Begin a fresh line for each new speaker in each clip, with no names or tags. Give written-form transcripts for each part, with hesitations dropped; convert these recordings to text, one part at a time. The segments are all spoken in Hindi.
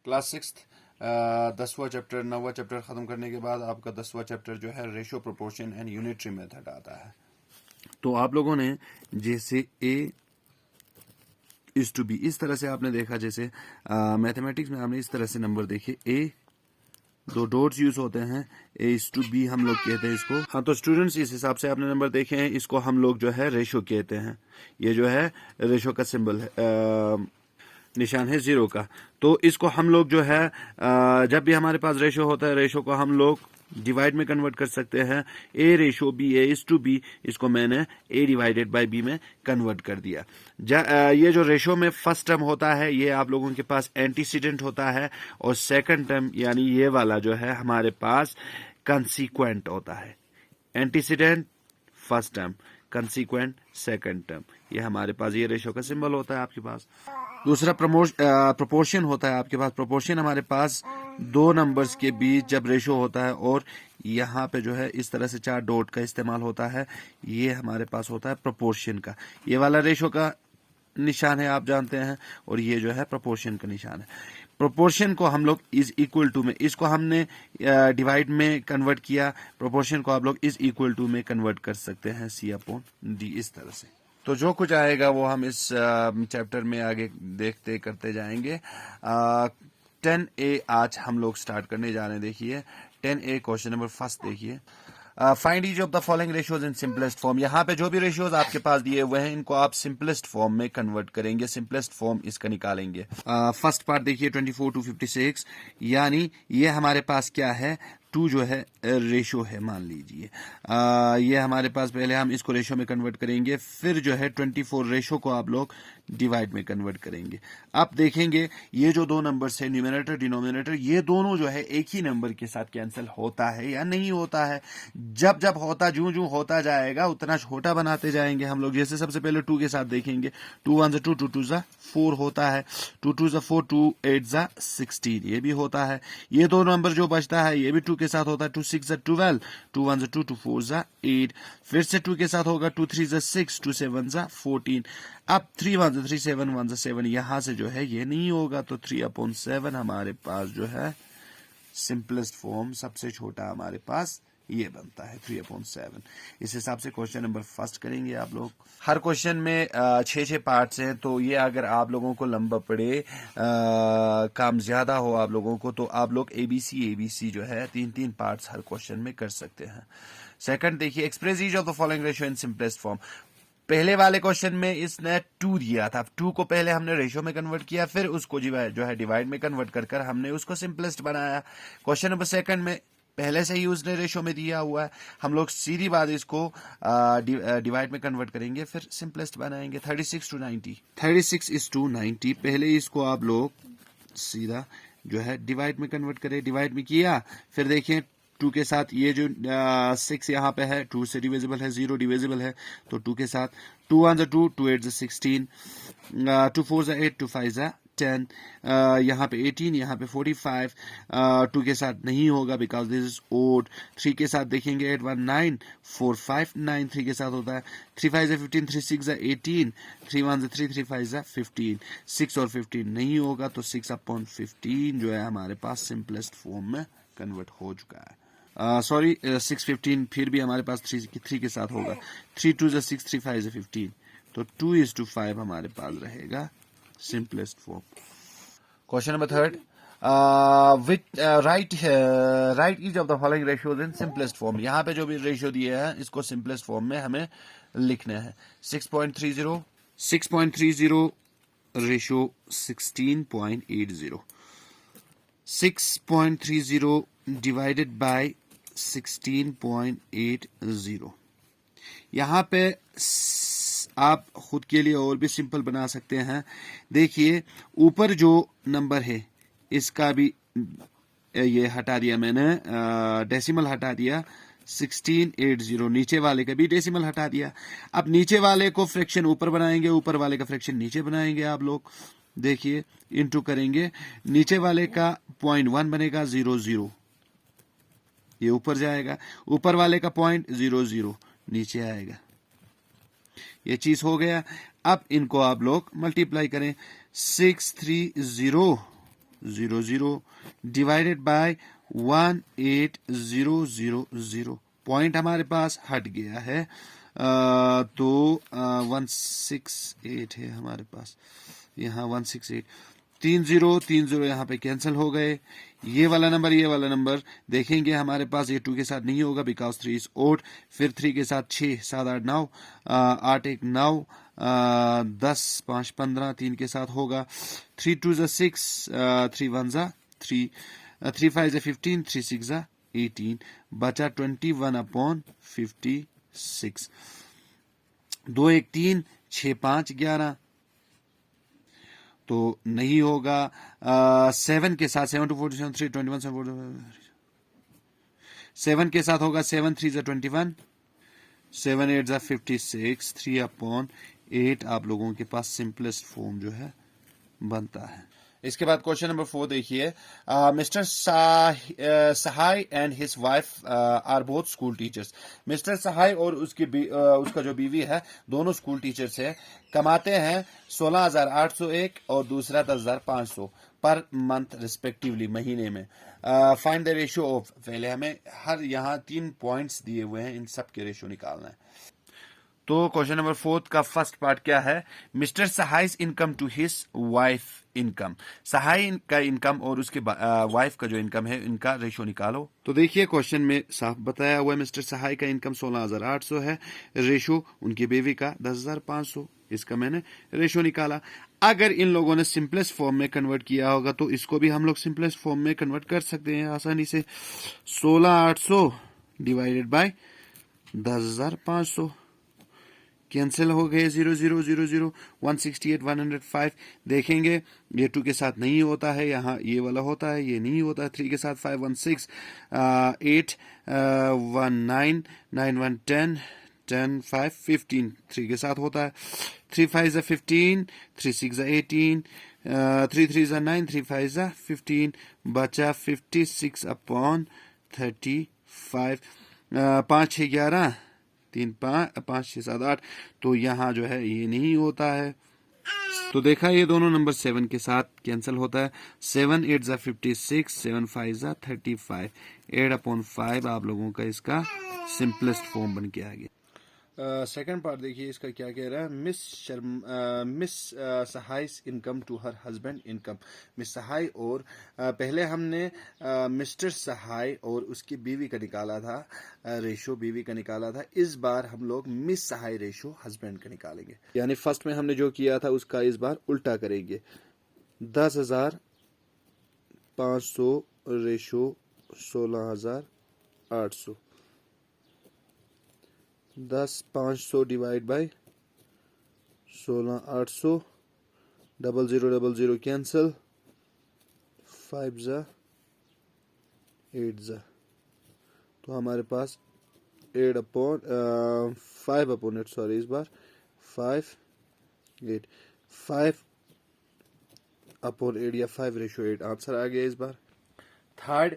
क्लास 6 10वां चैप्टर 9वां चैप्टर ख़त्म करने के बाद आपका 10वां चैप्टर जो है ratio proportion and unitary method आता है। तो आप लोगों ने जैसे ए इज टू बी इस तरह से आपने देखा, जैसे मैथमेटिक्स में आपने इस तरह से नंबर देखे, ए दो डॉट्स यूज होते हैं, ए इज टू बी हम लोग कहते हैं इसको। हाँ, तो स्टूडेंट्स इस हिसाब से आपने नंबर देखे हैं, इसको हम लोग जो है रेशो कहते हैं। ये जो है रेशो का सिंबल है, निशान है जीरो का। तो इसको हम लोग जो है जब भी हमारे पास रेशो होता है, रेशो को हम लोग डिवाइड में कन्वर्ट कर सकते हैं। A ratio B, A is to B, इसको मैंने ए डिवाइडेड बाय बी में कन्वर्ट कर दिया। ये जो रेशो में फर्स्ट टर्म होता है ये आप लोगों के पास एंटीसीडेंट होता है, और सेकंड टर्म यानी ये वाला जो है हमारे पास कंसीक्वेंट होता है। Antecedent first term, consequent second term, ये हमारे पास ये रेशो का सिंबल होता है आपके पास। दूसरा प्रोपोर्शन होता है आपके पास। प्रोपोर्शन हमारे पास दो नंबर्स के बीच जब रेशो होता है, और यहाँ पे जो है इस तरह से 4 डॉट का इस्तेमाल होता है, ये हमारे पास होता है प्रोपोर्शन का। ये वाला रेशो का निशान है आप जानते हैं, और ये जो है प्रोपोर्शन का निशान है। प्रोपोर्शन को हम लोग इज इक्वल टू में, इसको हमने डिवाइड में कन्वर्ट किया, प्रोपोर्शन को आप लोग इज इक्वल टू में कन्वर्ट कर सकते हैं, C अपॉन D इस तरह से। तो जो कुछ आएगा वो हम इस चैप्टर में आगे देखते करते जाएंगे। 10A आज हम लोग स्टार्ट करने जा रहे हैं। देखिए 10A क्वेश्चन नंबर फर्स्ट देखिए, find each of the following ratios in simplest form. यहाँ पे जो भी रेशियोज आपके पास दिए हुए हैं इनको आप सिंपलेस्ट फॉर्म में कन्वर्ट करेंगे, सिंपलेस्ट फॉर्म इसका निकालेंगे। फर्स्ट पार्ट देखिए 24 to 56, यानी ये हमारे पास क्या है, 2 जो है रेशो है मान लीजिए। ये हमारे पास पहले हम इसको रेशो में कन्वर्ट करेंगे, फिर जो है 24 रेशो को आप लोग डिवाइड में कन्वर्ट करेंगे। अब देखेंगे ये जो दो नंबर्स है न्यूमरेटर डिनोमिनेटर, ये दोनों जो है एक ही नंबर के साथ कैंसिल होता है या नहीं होता है। जब जब होता, जूं होता जाएगा उतना छोटा बनाते जाएंगे हम लोग। जैसे सबसे पहले 2 के साथ देखेंगे, 2 1 2, 2 2 4 होता है, 2 2 4, 2 8 16 ये भी होता है। ये दो नंबर जो बचता है ये भी 2 के साथ होता है, 2 6 12, 2 1 2, 2 4 8, फिर से 2 के साथ होगा, 2 3 6, 2 7 14। अब 3 1 3 7 1 7, यहां से जो है ये नहीं होगा, तो 3 अपॉन 7 हमारे पास जो है सिंपलेस्ट फॉर्म, सबसे छोटा हमारे पास ये बनता है 3 अपॉन 7। इस हिसाब से क्वेश्चन नंबर फर्स्ट करेंगे आप लोग। हर क्वेश्चन में 6 पार्ट्स हैं, तो ये अगर आप लोगों को लंबा पड़े, काम ज्यादा हो आप लोगों को, तो आप लोग ABC जो है 3 पार्ट्स हर क्वेश्चन में कर सकते हैं। सेकंड देखिए, express each of the following ratio in simplest form. पहले वाले क्वेश्चन में इसने 2 दिया था, 2 को पहले हमने रेशियो में कन्वर्ट किया, फिर उसको जो है डिवाइड में कन्वर्ट कर हमने उसको सिंपलेस्ट बनाया। क्वेश्चन नंबर सेकंड में पहले से ही उसने रेशो में दिया हुआ है, हम लोग सीधी बात इसको डिवाइड में कन्वर्ट करेंगे, फिर सिंपलेस्ट बनाएंगे। 36 to 90, 36 is to 90, पहले इसको आप लोग सीधा जो है डिवाइड में कन्वर्ट करें। डिवाइड में किया, फिर देखें 2 के साथ ये जो 6 यहाँ पे है, 2 से डिविजिबल है, 0 डिविजिबल है, तो 2 के साथ 2 1 2, 2 8 16, 2 4 8, 2 5 10, यहाँ पे 18, यहाँ पे 45, 2 के साथ नहीं होगा बिकॉज दिस इज ओड। 3 के साथ देखेंगे 8 1 9, 4 5 9, 3 के साथ होता है, 3 5 15, 3 6 18, 3 1 3, 3 5 15, 6 और 15 नहीं होगा, तो 6 अपॉन 15 जो है हमारे पास सिंपलेस्ट फॉर्म में कन्वर्ट हो चुका है। सॉरी 6 15 फिर भी हमारे पास 3 के साथ होगा, 3 2 6, 3 5 15, तो 2 is to 5 हमारे पास रहेगा simplest form. Question number third, right each of the following ratios in simplest form. यहाँ पे जो भी रेशियो दिए हैं इसको सिंपलेस्ट फॉर्म में हमें लिखना है। 6.30 रेशियो 16.80, 6.30 डिवाइडेड बाय 16.80। यहाँ पे आप खुद के लिए और भी सिंपल बना सकते हैं। देखिए ऊपर जो नंबर है इसका भी ये हटा दिया मैंने, डेसिमल हटा दिया, 1680, नीचे वाले का भी डेसिमल हटा दिया। अब नीचे वाले को फ्रैक्शन ऊपर बनाएंगे, ऊपर वाले का फ्रैक्शन नीचे बनाएंगे आप लोग। देखिए इनटू करेंगे, नीचे वाले का 0.1 बनेगा 00, ये ऊपर जाएगा, ऊपर वाले का 0.00 नीचे आएगा, ये चीज हो गया। अब इनको आप लोग मल्टीप्लाई करें, 630 00 डिवाइडेड बाय 18000। पॉइंट हमारे पास हट गया है, तो 168 है हमारे पास, यहाँ 168। 30 यहाँ पे कैंसिल हो गए। ये वाला नंबर देखेंगे हमारे पास ये 2 के साथ नहीं होगा, बिकॉज 3 इज ओड। फिर 3 के साथ 6 7 8 9, 8 1 9, 10 5 15, 3 के साथ होगा। 3 2 6, 3 1 3, 3 5 15, 3 6 18, बचा 21/56। 2 1 3, 6 5 11, तो नहीं होगा। 7 के साथ 7 2 47 3 21 7 के साथ होगा। 7 3 21, 7 8 56, 3/8 आप लोगों के पास सिंपलेस्ट फॉर्म जो है बनता है। इसके बाद क्वेश्चन नंबर 4 देखिए। Mr Sahay and his wife are both school teachers. Mr Sahay और उसका जो बीवी है दोनों स्कूल टीचर्स है। कमाते हैं 16,801 और दूसरा 10,500 पर मंथ रिस्पेक्टिवली, महीने में। फाइंड द रेशियो ऑफ, पहले हमें हर यहाँ 3 पॉइंट्स दिए हुए हैं, इन सब के रेशियो निकालना है। तो क्वेश्चन नंबर 4 का फर्स्ट पार्ट क्या है? Mr Sahay's income to his wife income. Sahay का इनकम और उसके वाइफ का जो इनकम है, इनका रेशियो निकालो। तो देखिए क्वेश्चन में साफ बताया हुआ है, मिस्टर सहाय का इनकम 16,800 है, रेशियो उनकी बीवी का 10,500, इसका मैंने रेशियो निकाला। अगर इन लोगों ने सिंपलेस्ट फॉर्म में कन्वर्ट किया होगा तो इसको भी हम लोग सिंपलेस्ट फॉर्म में कन्वर्ट कर सकते हैं आसानी से। 16,800 डिवाइडेड बाय 10,500, कैंसिल हो गए। 0 0 0 0, 168 105। देखेंगे ये 2 के साथ नहीं होता है, यहाँ ये वाला होता है, ये नहीं होता है। 3 के साथ 5 1 6, 8 1 9, 9 1 10, 10 5 15, 3 के साथ होता है। 3 5 15, 3 6 18, 3 3 9, 3 5 15, बचा 56/35। 5 6 11, 3 5 6 7 8, तो यहाँ जो है ये नहीं होता है। तो देखा ये दोनों नंबर 7 के साथ कैंसिल होता है। 7 8 56, 7 5 35, 8/5 आप लोगों का इसका सिंपलेस्ट फॉर्म बन के आ गया। सेकंड पार्ट देखिए इसका क्या कह रहा है। Miss Sahay's income to her husband income. Miss Sahay और पहले हमने मिस्टर सहाय और उसकी बीवी का निकाला था, रेशो बीवी का निकाला था। इस बार हम लोग मिस सहाय रेशो हस्बैंड का निकालेंगे, यानी फर्स्ट में हमने जो किया था उसका इस बार उल्टा करेंगे। 10,500 रेशो 16,800। 10,500 डिवाइड बाय 16,800, 0000 कैंसिल, 5 8, तो हमारे पास 5/8, सॉरी, इस बार 5 8, 5/8 या 5/8 आंसर आ गया इस बार। Third,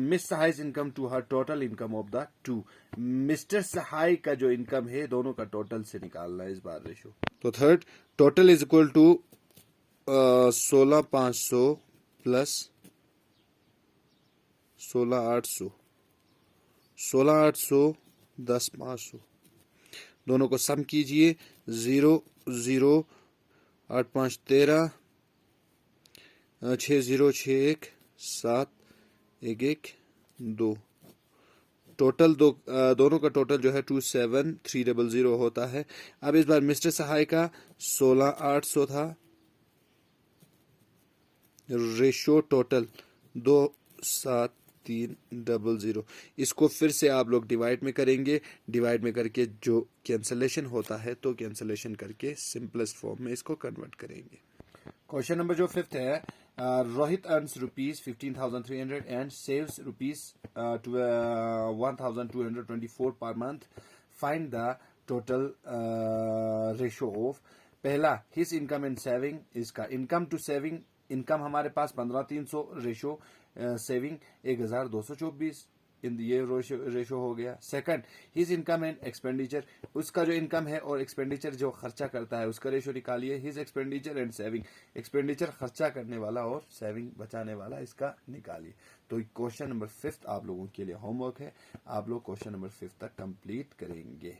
Miss Sahay's income to her total income of the 2। Mr Sahay का जो इनकम है दोनों का टोटल से निकालना है इस बार रेशो। तो third, total is equal to 16,500 plus 16,800, 16,800 10,500, दोनों को सम कीजिए। 0 0, 8 5 13, 6 0 6 1 7 1 1 2, टोटल दोनों का टोटल जो है 27,300 होता है। अब इस बार मिस्टर सहाय का 16,800 था, रेशो टोटल 27,300। इसको फिर से आप लोग डिवाइड में करेंगे, डिवाइड में करके जो कैंसलेशन होता है तो कैंसलेशन करके सिंपलेस्ट फॉर्म में इसको कन्वर्ट करेंगे। क्वेश्चन नंबर जो 5th है, Rohit earns ₹15,300 and saves ₹1,224 per month. Find the total ratio of. पहला, हिज इनकम एंड सेविंग। इसका इनकम टू सेविंग, इनकम हमारे पास 15,300, रेशो सेविंग 1,224। ये रेशो हो गया। Second, his income and expenditure, उसका जो इनकम है और एक्सपेंडिचर जो खर्चा करता है उसका रेशो निकालिए। His expenditure and saving, expenditure खर्चा करने वाला और सेविंग बचाने वाला, इसका निकालिए। तो क्वेश्चन नंबर 5 आप लोगों के लिए होमवर्क है, आप लोग क्वेश्चन नंबर 5 तक कंप्लीट करेंगे।